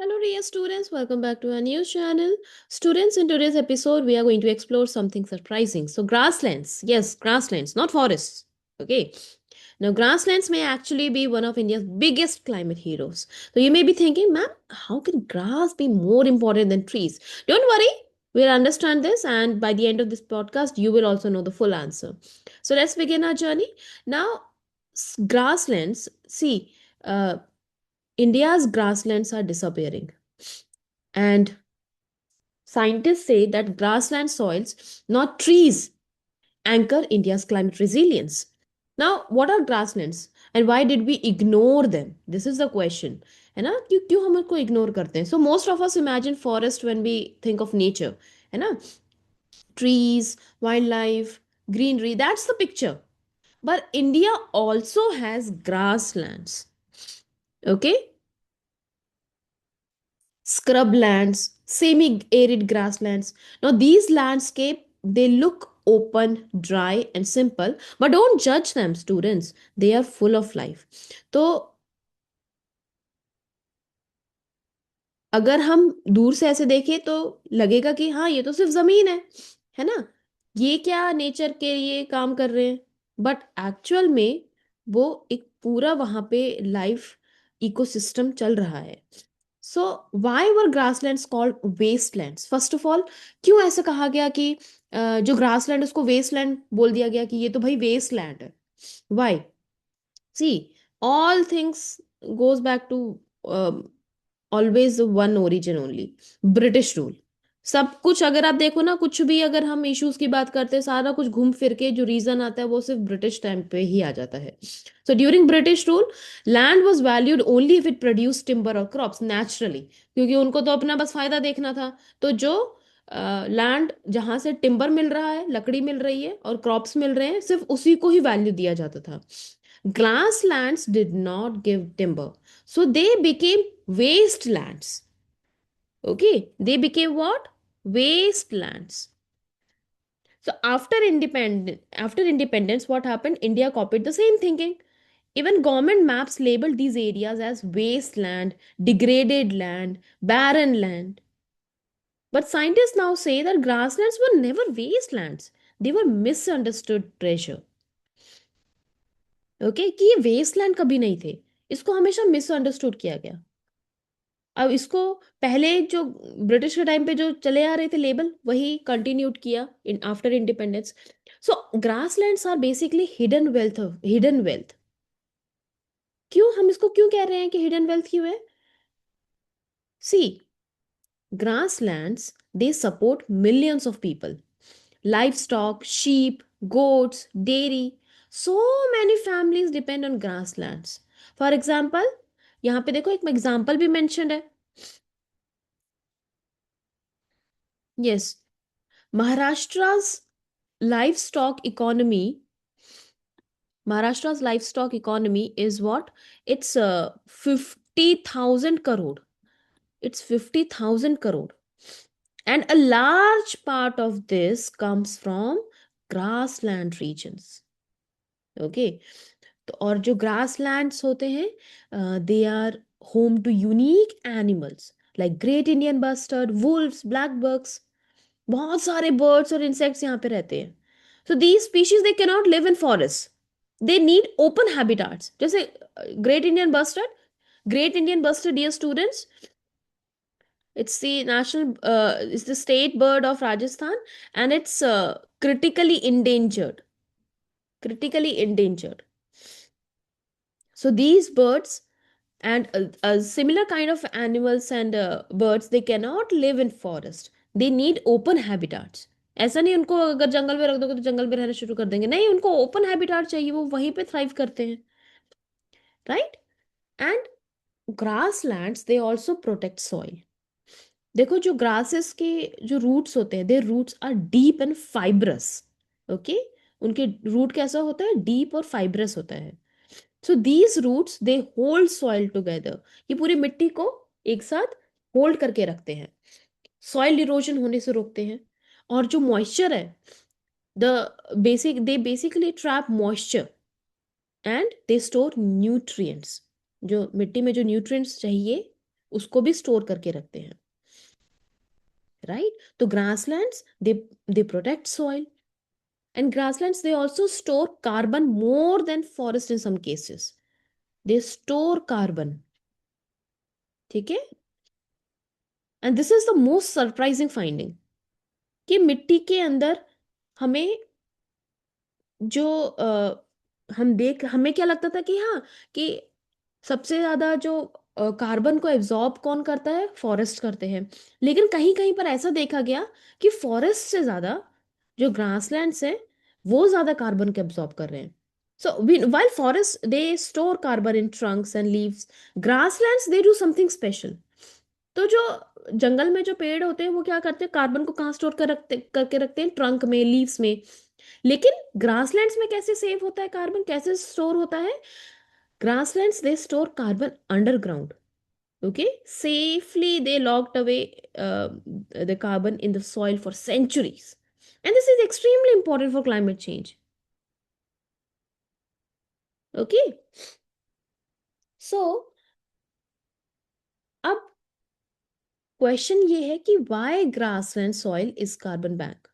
Hello, dear students. Welcome back to our news channel. Students, in today's episode, we are going to explore something surprising. So, grasslands. Yes, grasslands, not forests. Okay. Now, grasslands may actually be one of India's biggest climate heroes. So, you may be thinking, ma'am, how can grass be more important than trees? Don't worry. We'll understand this, and by the end of this podcast, you will also know the full answer. So, let's begin our journey. Now, grasslands, see, India's grasslands are disappearing. And scientists say that grassland soils, not trees, anchor India's climate resilience. Now, what are grasslands and why did we ignore them? This is the question. है ना क्यों क्यों हम उनको ignore करते हैं? So most of us imagine forest when we think of nature, है ना? Trees, wildlife, greenery, that's the picture. But India also has grasslands. Okay? Scrublands, semi-arid grasslands. Now these landscape they look open, dry and simple, but don't judge them students. They are full of life. तो अगर हम दूर से ऐसे देखें तो लगेगा कि हाँ ये तो सिर्फ जमीन है ना? ये क्या नेचर के लिए काम कर रहे हैं? बट एक्चुअल में वो एक पूरा वहां पे लाइफ इकोसिस्टम चल रहा है. So why were grasslands called wastelands? First of all क्यों ऐसा कहा गया कि जो ग्रासलैंड उसको वेस्टलैंड बोल दिया गया कि ये तो भाई वेस्टलैंड है? Why? See, all things goes back to always one origin only, British rule. सब कुछ अगर आप देखो ना, कुछ भी अगर हम इश्यूज की बात करते हैं, सारा कुछ घूम फिर के जो रीजन आता है वो सिर्फ ब्रिटिश टाइम पे ही आ जाता है. So during British rule land was valued only if it produce timber और क्रॉप्स नेचुरली, क्योंकि उनको तो अपना बस फायदा देखना था. तो जो लैंड जहां से टिम्बर मिल रहा है, लकड़ी मिल रही है और क्रॉप्स मिल रहे हैं, सिर्फ उसी को ही वैल्यू दिया जाता था. Grasslands did not give timber. So they became wastelands. Okay, they became what? Wastelands. So after independence, what happened? India copied the same thinking. Even government maps labeled these areas as wasteland, degraded land, barren land. But scientists now say that grasslands were never wastelands. They were misunderstood treasure. Okay कि ये Westland कभी नहीं थे. इसको हमेशा misunderstood किया गया. अब इसको पहले जो ब्रिटिश के टाइम पे जो चले आ रहे थे लेबल, वही कंटिन्यूड किया in after independence. So grasslands are basically hidden wealth. Hidden wealth क्यों हम इसको क्यों कह रहे हैं कि हिडन वेल्थ क्यों है? सी, grasslands they support millions of people, livestock, sheep, goats, dairy. So many families depend on grasslands. For example, यहाँ पे देखो एक एग्जाम्पल भी मेंशन्ड है. Yes, Maharashtra's livestock economy. Maharashtra's livestock economy is what? It's 50,000 crore. It's 50,000 crore. And a large part of this comes from grassland regions. Okay. तो और जो grasslands होते हैं, they are home to unique animals like great Indian bustard, wolves, blackbucks. बहुत सारे birds और insects यहाँ पे रहते हैं. So these species they cannot live in forests. They need open habitats. जैसे great Indian bustard, dear students, it's the it's the state bird of Rajasthan, and it's critically endangered. Critically endangered. So these birds and a similar kind of animals and birds, they cannot live in forest. They need open habitats. ऐसा नहीं उनको अगर जंगल में रख दोगे तो जंगल में रहना शुरू कर देंगे. नहीं, उनको ओपन हैबिटाट चाहिए, वो वहीं पे थ्राइव करते हैं. Right. And grasslands they also protect soil. देखो जो ग्रासेस के जो रूट्स होते हैं, their roots are deep and fibrous. Okay, उनके रूट कैसा होता है? डीप और फाइब्रस होता है. So these roots they hold soil together. ये पूरी मिट्टी को एक साथ होल्ड करके रखते हैं, सॉइल इरोजन होने से रोकते हैं. और जो मॉइस्चर है, the they basically trap moisture and they store nutrients. जो मिट्टी में जो न्यूट्रिएंट्स चाहिए उसको भी स्टोर करके रखते हैं, राइट? तो grasslands they protect soil, and grasslands they also store carbon more than forest in some cases, they store carbon, ठीक है? And this is the most surprising finding कि मिट्टी के अंदर हमें जो हमें क्या लगता था कि हाँ, कि सबसे ज्यादा जो कार्बन को एब्जॉर्ब कौन करता है, फॉरेस्ट करते हैं, लेकिन कहीं कहीं पर ऐसा देखा गया कि फॉरेस्ट से ज्यादा जो ग्रासलैंड्स है वो ज्यादा कार्बन को एब्जॉर्ब कर रहे हैं। सो while forests they store carbon in trunks and leaves, grasslands they do something special. तो जो जंगल में जो पेड़ होते हैं वो क्या करते हैं, कार्बन को कहाँ स्टोर करके रखते हैं, ट्रंक में, लीव्स में। लेकिन ग्रासलैंड्स में कैसे सेव होता है कार्बन, कैसे स्टोर होता है? Grasslands they store carbon underground, okay, safely they locked away the carbon in the soil for centuries, and this is extremely important for climate change, okay? So अब question ये है कि why grassland soil is carbon bank?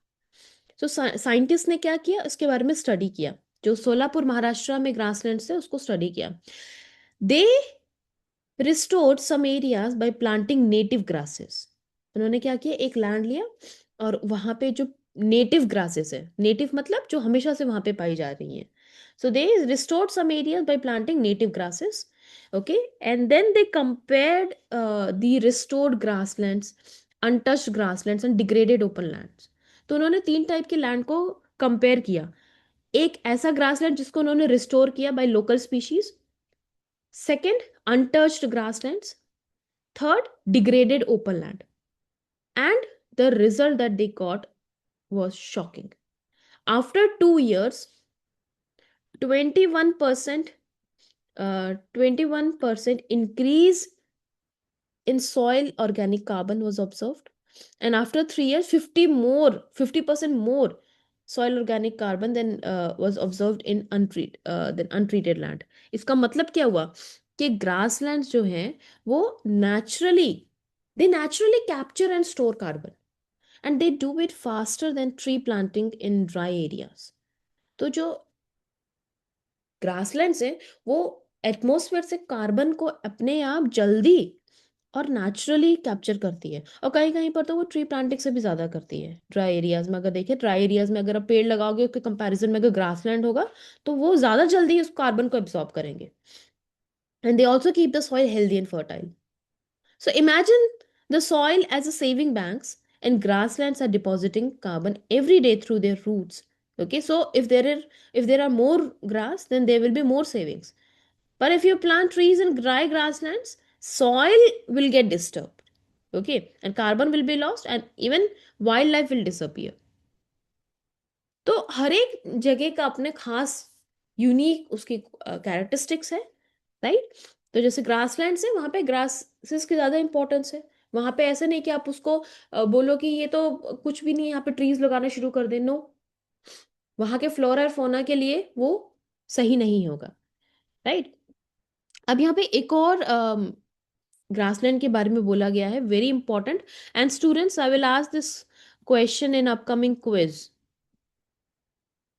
तो scientist ने क्या किया, इसके बारे में स्टडी किया, जो सोलापुर महाराष्ट्र में ग्रासलैंड से उसको स्टडी किया। They restored some areas by planting native grasses. उन्होंने क्या किया, एक लैंड लिया और वहां पे जो नेटिव ग्रासेस है, नेटिव मतलब जो हमेशा से वहां पे पाई जा रही हैं, so they restored some areas by planting native grasses, okay, and then they compared the restored grasslands, untouched grasslands and degraded open lands. तो उन्होंने तीन टाइप के लैंड को कंपेयर किया। एक ऐसा ग्रासलैंड जिसको उन्होंने रिस्टोर किया by local species, second untouched grasslands, third degraded open land, and the result that they got was shocking. After 2 years, 21% 21% increase in soil organic carbon was observed, and after 3 years 50% more soil organic carbon than was observed in untreated land. इसका मतलब क्या हुआ कि grasslands जो हैं वो naturally they naturally capture and store carbon, and they do it faster than tree planting in dry areas. तो जो ग्रासलैंड्स हैं वो एटमॉस्फेयर से कार्बन को अपने आप जल्दी और नेचुरली कैप्चर करती है, और कहीं कहीं पर तो वो ट्री प्लांटिंग से भी ज़्यादा करती है। ड्राई एरियाज में अगर देखें, ड्राई एरियाज में अगर आप पेड़ लगाओगे उसके कंपैरिजन में अगर ग्रासलैंड होगा तो वो ज़्यादा जल्दी उस कार्बन को एब्जॉर्ब करेंगे, and they also keep the soil healthy and fertile. So imagine the soil as a saving banks, and grasslands are depositing carbon every day through their roots. Okay, so if there are more grass, then there will be more savings. But if you plant trees in dry grasslands, soil will get disturbed. Okay, and carbon will be lost, and even wildlife will disappear. तो हर एक जगह का अपने खास unique उसकी characteristics है, right? तो जैसे ग्रासलैंड है, वहां पे ग्रासेस की ज्यादा इंपॉर्टेंस है। वहां पे ऐसे नहीं कि आप उसको बोलो कि ये तो कुछ भी नहीं, यहाँ पे ट्रीज लगाना शुरू कर दे, नो, वहां के फ्लोरा और फोना के लिए वो सही नहीं होगा, राइट? अब यहाँ पे एक और ग्रासलैंड के बारे में बोला गया है, very important, and students I will ask this question in upcoming quiz.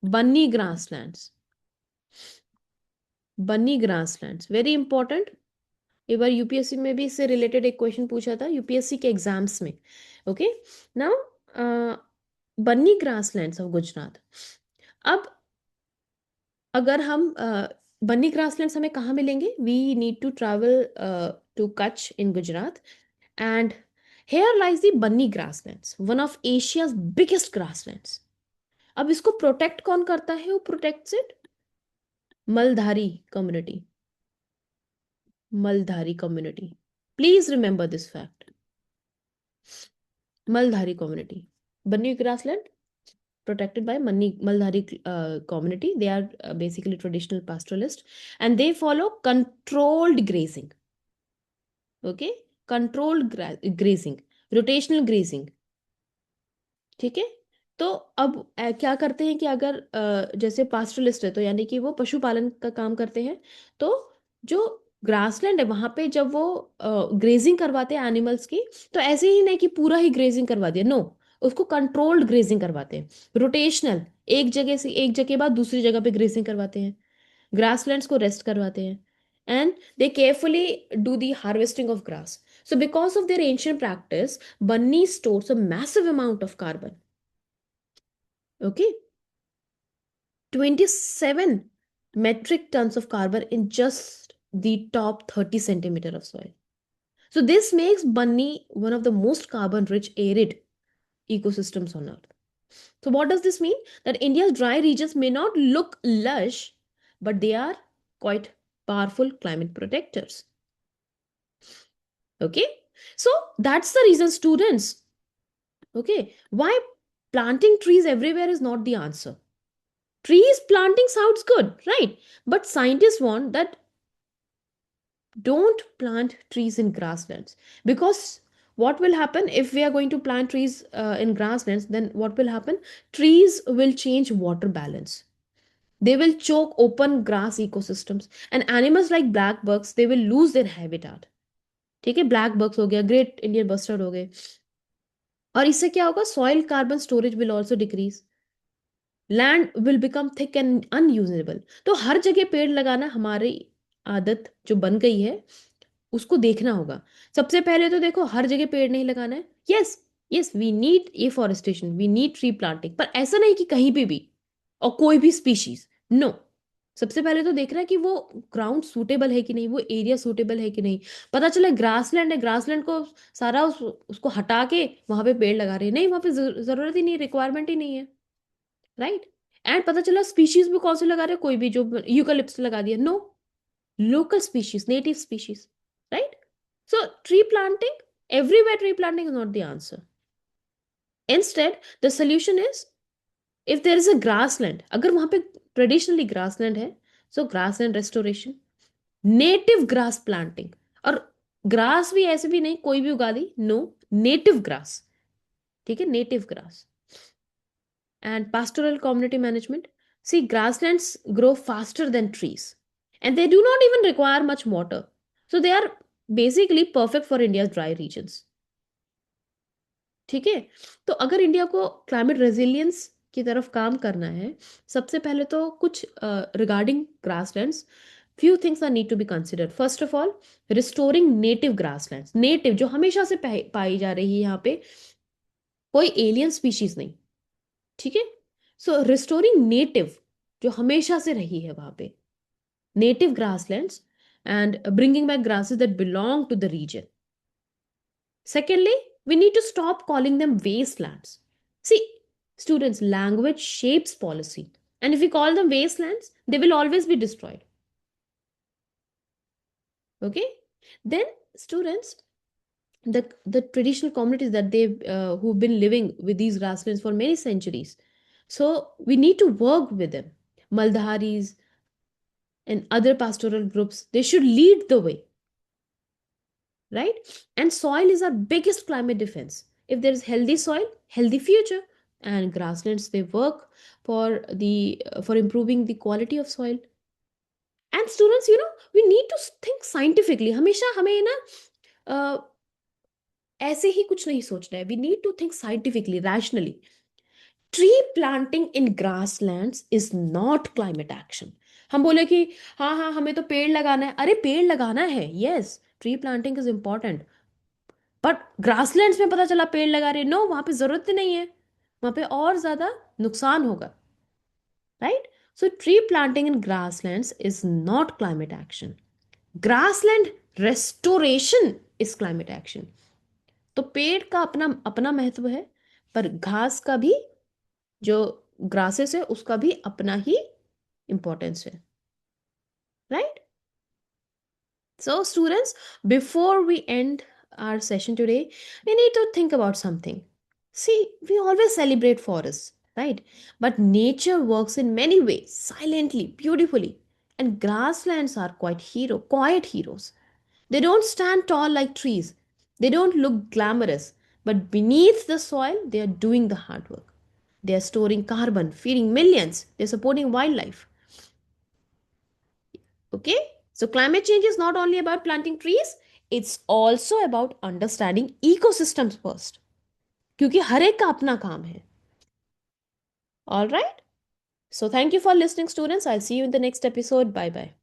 Banni grasslands, Banni grasslands very important. एक बार यूपीएससी में भी इससे रिलेटेड एक क्वेश्चन पूछा था, यूपीएससी के एग्जाम्स में, okay? Now Banni grasslands of Gujarat. अब अगर हम बन्नी ग्रासलैंड्स हमें कहाँ मिलेंगे? We need to travel to Kutch in Gujarat, and here lies the Banni grasslands, one of Asia's biggest grasslands. अब इसको प्रोटेक्ट कौन करता है? वो protects it Maldhari community, Maldhari community, please remember this fact. Maldhari community. Banni grassland protected by Maldhari community. They are basically traditional pastoralists, and they follow controlled grazing. Okay, controlled grazing, rotational grazing. ठीक है? तो अब क्या करते हैं कि अगर जैसे पास्टरलिस्ट है तो यानी कि वो पशुपालन का काम करते हैं, तो जो ग्रासलैंड है वहां पे, जब वो ग्रेजिंग करवाते हैं एनिमल्स की, तो ऐसे ही नहीं कि पूरा ही ग्रेजिंग करवा दिया, नो, उसको कंट्रोल्ड ग्रेजिंग करवाते हैं, रोटेशनल, एक जगह से एक जगह बाद दूसरी जगह पे ग्रेजिंग करवाते हैं, ग्रासलैंड्स को रेस्ट करवाते हैं, and they carefully do the harvesting of grass. So because of their ancient practice, bunny stores a massive amount of carbon. Okay, 27 metric tons of carbon in just the top 30 centimeter of soil. So this makes bunny one of the most carbon rich arid ecosystems on earth. So what does this mean? That India's dry regions may not look lush, but they are quite powerful climate protectors. Okay, so that's the reason, students. Okay, why planting trees everywhere is not the answer. Trees planting sounds good, right? But scientists want that don't plant trees in grasslands, because what will happen if we are going to plant trees in grasslands? Then what will happen? Trees will change water balance. They will choke open grass ecosystems, and animals like black bugs, they will lose their habitat. ठीक है, black bugs हो गया, great Indian bustard हो गए, और इससे क्या होगा? Soil carbon storage will also decrease, land will become thick and unusable. तो हर जगह पेड़ लगाना हमारी आदत जो बन गई है, उसको देखना होगा. सबसे पहले तो देखो, हर जगह पेड़ नहीं लगाना है. Yes, yes, we need afforestation, we need tree planting, पर ऐसा नहीं कि कहीं पे भी और कोई भी स्पीशीज, नो. सबसे पहले तो देखना है कि वो ग्राउंड सूटेबल है कि नहीं, वो एरिया सूटेबल है कि नहीं. पता चला ग्रासलैंड है, ग्रासलैंड को सारा उसको हटा के वहां पे पेड़ लगा रहे हैं, नहीं, वहां पे जरूरत ही नहीं, रिक्वायरमेंट ही नहीं है, राइट. एंड पता चला स्पीशीज भी कौन से लगा रहे हैं, कोई भी, जो यूकलिप्स लगा दिया, no, local species, native species, right? So tree planting, everywhere tree planting is not the answer. Instead, the solution is, if there is a grassland, अगर वहां पे ट्रेडिशनली ग्रासलैंड है, so grassland restoration, native grass planting. और grass भी ऐसे भी नहीं कोई भी उगा दी, नो, नेटिव ग्रास. ठीक है, native grass. And pastoral community management. See, grasslands grow faster than trees, and they do not even require much water. So they are basically perfect for India's dry regions. ठीक है, तो अगर India को climate resilience की तरफ काम करना है, सबसे पहले तो कुछ regarding grasslands, few things are need to be considered. First of all, restoring native grasslands. Native जो हमेशा से पाई जा रही है यहाँ पे, कोई एलियन स्पीशीज नहीं. ठीक है, सो रिस्टोरिंग नेटिव जो हमेशा से रही है वहां पे, native grasslands, and bringing back grasses that belong to the region. Secondly, we need to stop calling them wastelands. See, students, language shapes policy, and if we call them wastelands, they will always be destroyed. Okay, then students, the traditional communities that they who've been living with these grasslands for many centuries, so we need to work with them. Maldharis and other pastoral groups, they should lead the way, right? And soil is our biggest climate defense. If there is healthy soil, healthy future. And grasslands, they work for the for improving the quality of soil. And students, we need to think scientifically. हमेशा हमें ना ऐसे ही कुछ नहीं सोचना है. We need to think scientifically, rationally. Tree planting in grasslands is not climate action. हम बोले कि हाँ हाँ हमें तो पेड़ लगाना है, अरे पेड़ लगाना है, yes, tree planting is important, but grasslands में पता चला पेड़ लगा रहे, नो, वहां पे जरूरत ही नहीं है, वहां पे और ज्यादा नुकसान होगा, right. So tree planting in grasslands is not climate action. Grassland restoration is climate action. तो पेड़ का अपना अपना महत्व है, पर घास का भी, जो ग्रासेस है उसका भी अपना ही इंपॉर्टेंस है, right. So, students, before we end our session today, we need to think about something. See, we always celebrate forests, right? But nature works in many ways, silently, beautifully. And grasslands are quiet heroes. They don't stand tall like trees. They don't look glamorous. But beneath the soil, they are doing the hard work. They are storing carbon, feeding millions. They're supporting wildlife. Okay, So climate change is not only about planting trees, it's also about understanding ecosystems first. क्योंकि हर एक का अपना काम है. All right? So thank you for listening, students. I'll see you in the next episode. Bye bye.